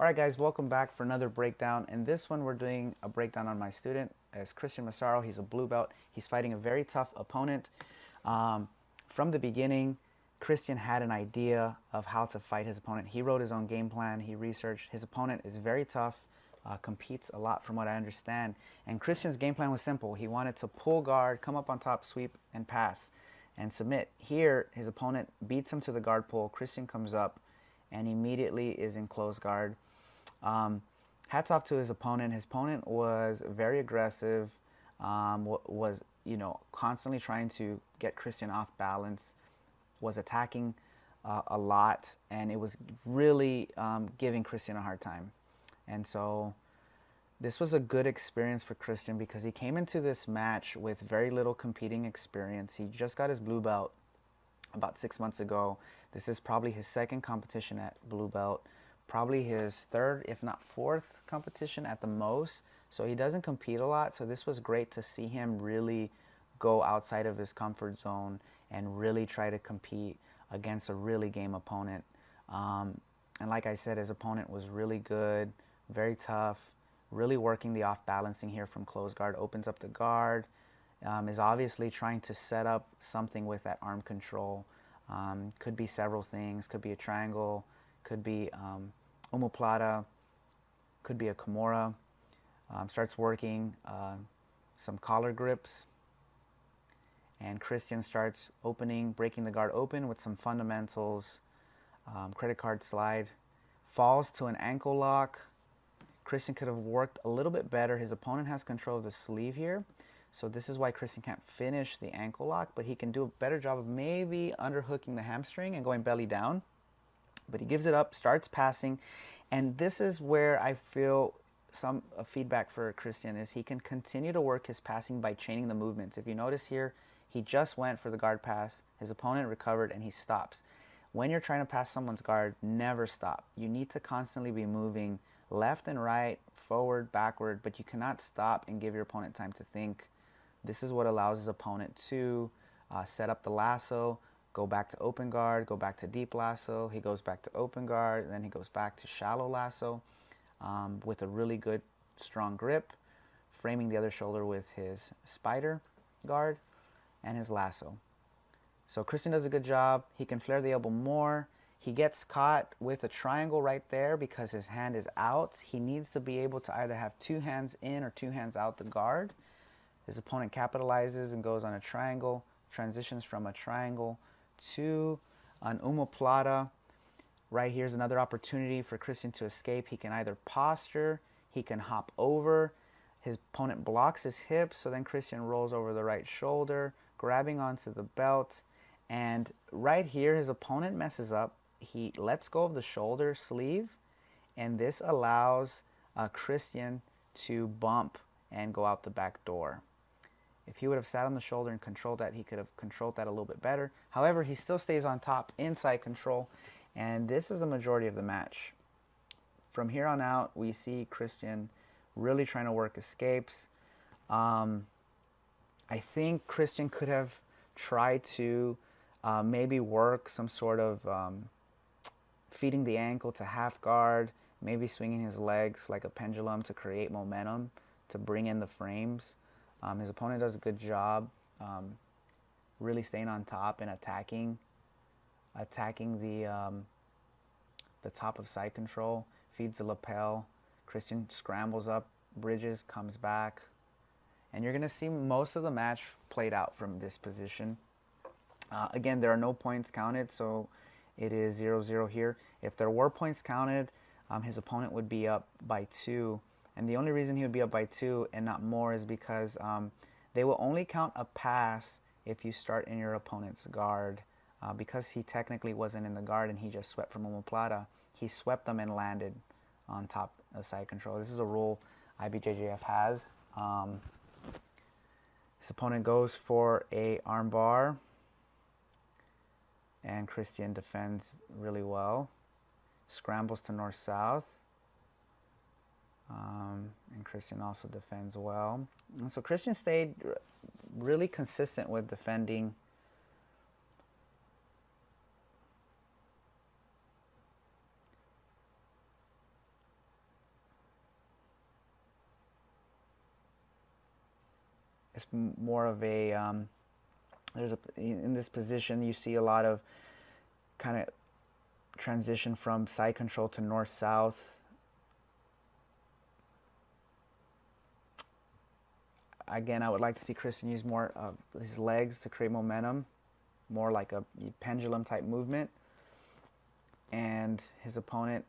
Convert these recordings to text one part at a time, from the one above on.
Alright guys, welcome back for another breakdown. In this one we're doing a breakdown on my student as Christian Massaro. He's a blue belt. He's fighting a very tough opponent. From the beginning, Christian had an idea of how to fight his opponent. He wrote his own game plan. He researched. His opponent is very tough, competes a lot from what I understand. And Christian's game plan was simple. He wanted to pull guard, come up on top, sweep, and pass, and submit. Here, his opponent beats him to the guard pull. Christian comes up and immediately is in close guard. Hats off to his opponent. His opponent was very aggressive, was constantly trying to get Christian off balance, was attacking a lot, and it was really giving Christian a hard time. And so this was a good experience for Christian because he came into this match with very little competing experience. He just got his blue belt about 6 months ago. This is probably his second competition at blue belt, probably his third, if not fourth competition at the most. So he doesn't compete a lot. So this was great to see him really go outside of his comfort zone and really try to compete against a really game opponent. And like I said, his opponent was really good, very tough, really working the off balancing here from close guard, opens up the guard, is obviously trying to set up something with that arm control. Could be several things, could be a triangle, could be omoplata, could be a kimura. Starts working some collar grips, and Christian starts breaking the guard open with some fundamentals, credit card slide, falls to an ankle lock. Christian could have worked a little bit better. His opponent has control of the sleeve here, so this is why Christian can't finish the ankle lock, but he can do a better job of maybe underhooking the hamstring and going belly down. But he gives it up, starts passing, and this is where I feel some feedback for Christian is he can continue to work his passing by chaining the movements. If you notice here, he just went for the guard pass, his opponent recovered, and he stops. When you're trying to pass someone's guard, never stop. You need to constantly be moving left and right, forward, backward, but you cannot stop and give your opponent time to think. This is what allows his opponent to set up the lasso, go back to open guard, go back to deep lasso. He goes back to open guard, then he goes back to shallow lasso with a really good, strong grip, framing the other shoulder with his spider guard and his lasso. So Christian does a good job. He can flare the elbow more. He gets caught with a triangle right there because his hand is out. He needs to be able to either have two hands in or two hands out the guard. His opponent capitalizes and goes on a triangle, transitions from a triangle to an omoplata. Right here's another opportunity for Christian to escape. He can either posture, he can hop over. His opponent blocks his hips, so then Christian rolls over the right shoulder, grabbing onto the belt. And right here, his opponent messes up. He lets go of the shoulder sleeve, and this allows Christian to bump and go out the back door. If he would have sat on the shoulder and controlled that, he could have controlled that a little bit better. However, he still stays on top, inside control, and this is a majority of the match. From here on out, we see Christian really trying to work escapes. I think Christian could have tried to maybe work some sort of feeding the ankle to half guard, maybe swinging his legs like a pendulum to create momentum, to bring in the frames. His opponent does a good job really staying on top and attacking the top of side control, feeds the lapel. Christian scrambles up, bridges, comes back. And you're going to see most of the match played out from this position. Again, there are no points counted, so it is 0-0 here. If there were points counted, his opponent would be up by 2. And the only reason he would be up by 2 and not more is because they will only count a pass if you start in your opponent's guard. Because he technically wasn't in the guard and he just swept from omoplata, he swept them and landed on top of side control. This is a rule IBJJF has. His opponent goes for a arm bar, and Christian defends really well. Scrambles to north-south. And Christian also defends well. And so Christian stayed really consistent with defending. It's more of a in this position you see a lot of kind of transition from side control to north south. Again, I would like to see Christian use more of his legs to create momentum, more like a pendulum type movement, and his opponent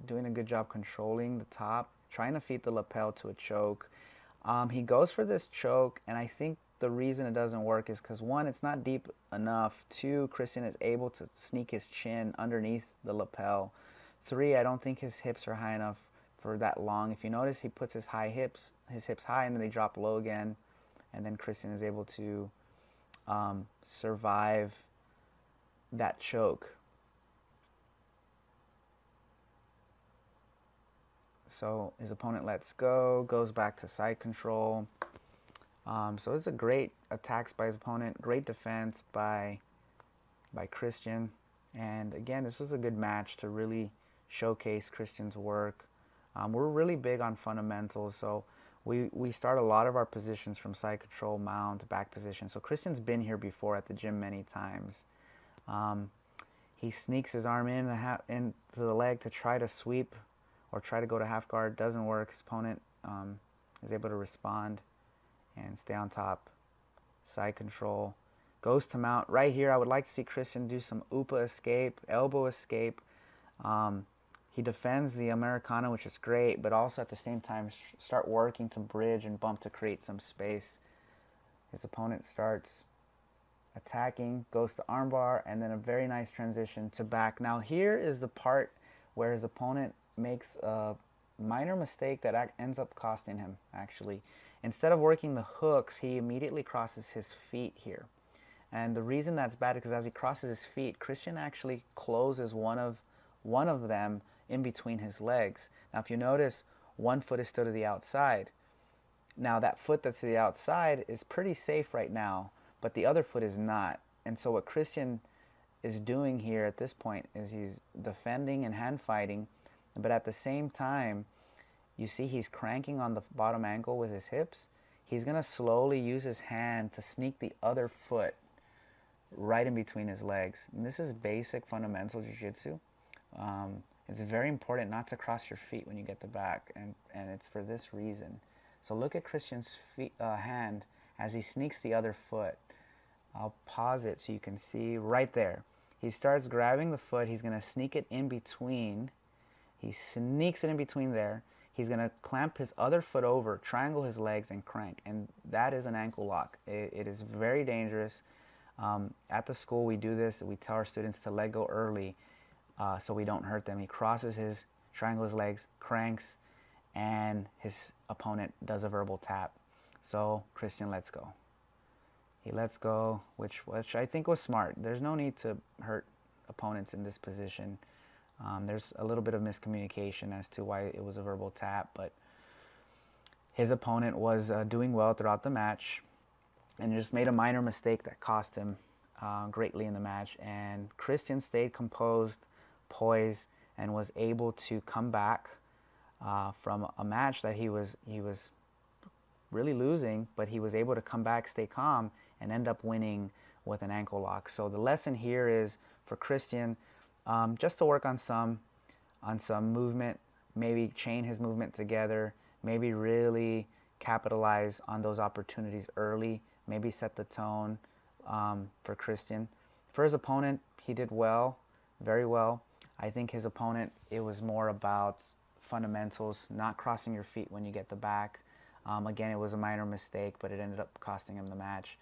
doing a good job controlling the top, trying to feed the lapel to a choke. He goes for this choke, and I think the reason it doesn't work is because, one, it's not deep enough. Two, Christian is able to sneak his chin underneath the lapel. Three, I don't think his hips are high enough for that long. If you notice, he puts his hips high, and then they drop low again, and then Christian is able to survive that choke. So his opponent lets go, goes back to side control. So it's a great attacks by his opponent, great defense by Christian. And again, this was a good match to really showcase Christian's work. We're really big on fundamentals, so we start a lot of our positions from side control, mount, back position. So Christian's been here before at the gym many times. He sneaks his arm into the leg to try to sweep or try to go to half guard. Doesn't work. His opponent is able to respond and stay on top. Side control. Goes to mount. Right here, I would like to see Christian do some upa escape, elbow escape. He defends the Americana, which is great, but also at the same time start working to bridge and bump to create some space. His opponent starts attacking, goes to armbar, and then a very nice transition to back. Now here is the part where his opponent makes a minor mistake that ends up costing him, actually. Instead of working the hooks, he immediately crosses his feet here. And the reason that's bad is because as he crosses his feet, Christian actually closes one of them in between his legs. Now if you notice, one foot is still to the outside. Now that foot that's to the outside is pretty safe right now, but the other foot is not. And so what Christian is doing here at this point is he's defending and hand fighting, but at the same time, you see he's cranking on the bottom ankle with his hips. He's going to slowly use his hand to sneak the other foot right in between his legs. And this is basic fundamental jiu-jitsu. It's very important not to cross your feet when you get the back, and it's for this reason. So look at Christian's hand as he sneaks the other foot. I'll pause it so you can see right there. He starts grabbing the foot. He's going to sneak it in between. He sneaks it in between there. He's going to clamp his other foot over, triangle his legs, and crank. And that is an ankle lock. It is very dangerous. At the school, we do this. We tell our students to let go early so we don't hurt them. He crosses his, triangles his legs, cranks, and his opponent does a verbal tap. So Christian lets go. He lets go, which I think was smart. There's no need to hurt opponents in this position. There's a little bit of miscommunication as to why it was a verbal tap, but his opponent was doing well throughout the match and just made a minor mistake that cost him greatly in the match. And Christian stayed composed, poised, and was able to come back from a match that he was really losing, but he was able to come back, stay calm, and end up winning with an ankle lock. So the lesson here is for Christian, just to work on some movement, maybe chain his movement together, maybe really capitalize on those opportunities early, maybe set the tone for Christian. For his opponent, he did well, very well. I think his opponent, it was more about fundamentals, not crossing your feet when you get the back. Again, it was a minor mistake, but it ended up costing him the match.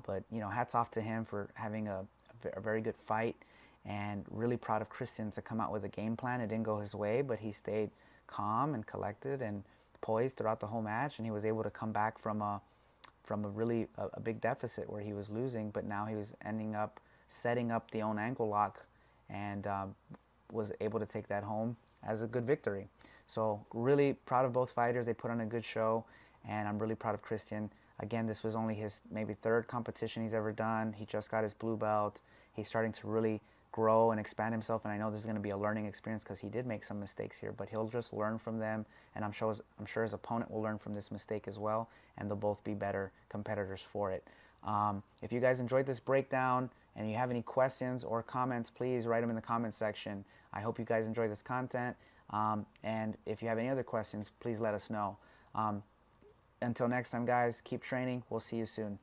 But, you know, hats off to him for having a very good fight, and really proud of Christian to come out with a game plan. It didn't go his way, but he stayed calm and collected and poised throughout the whole match, and he was able to come back from a really big deficit where he was losing, but now he was ending up setting up the own ankle lock and was able to take that home as a good victory. So really proud of both fighters. They put on a good show, and I'm really proud of Christian. Again, this was only his maybe third competition he's ever done. He just got his blue belt. He's starting to really grow and expand himself. And I know this is going to be a learning experience because he did make some mistakes here, but he'll just learn from them. And I'm sure his opponent will learn from this mistake as well, and they'll both be better competitors for it. If you guys enjoyed this breakdown and you have any questions or comments, please write them in the comment section. I hope you guys enjoy this content. And if you have any other questions, please let us know. Until next time, guys, keep training. We'll see you soon.